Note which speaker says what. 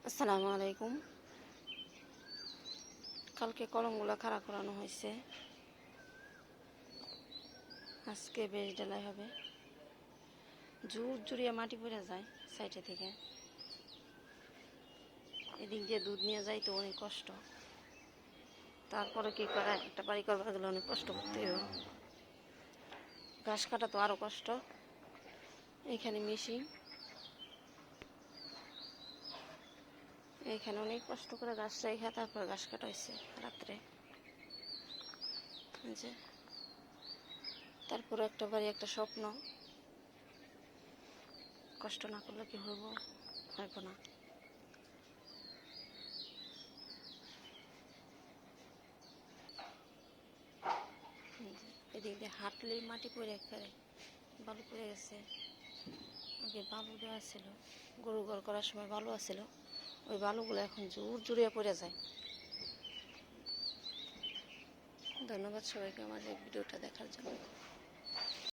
Speaker 1: আসসালামু আলাইকুম। কালকে কলমগুলো খাড়া করানো হয়েছে, আজকে বেশ ঢালাই হবে। জোর জুড়িয়ে মাটি পড়ে যায় সাইডে থেকে, এদিক দিয়ে দুধ নিয়ে যাই তো অনেক কষ্ট। তারপরে কি করা, একটা বাড়ি করবার গেলে অনেক কষ্ট করতে হবে। ঘাস কাটা তো আরও কষ্ট। এইখানে মেশিন, এইখানে অনেক কষ্ট করে ঘাস রেখে তারপর ঘাস কাটা হয়েছে রাত্রে। যে তারপরে একটা বাড়ি, একটা স্বপ্ন। কষ্ট না করলে কি হইব না। এদিক দিয়ে হাঁটলেই মাটি পড়ে করে বালু পড়ে গেছে। আগে বালু দেওয়া ছিল, গরু ঘর করার সময় বালু আছিল, ওই বালুগুলো এখন জোর জুড়িয়ে পড়ে যায়। ধন্যবাদ সবাইকে আমার এই ভিডিওটা দেখার জন্য।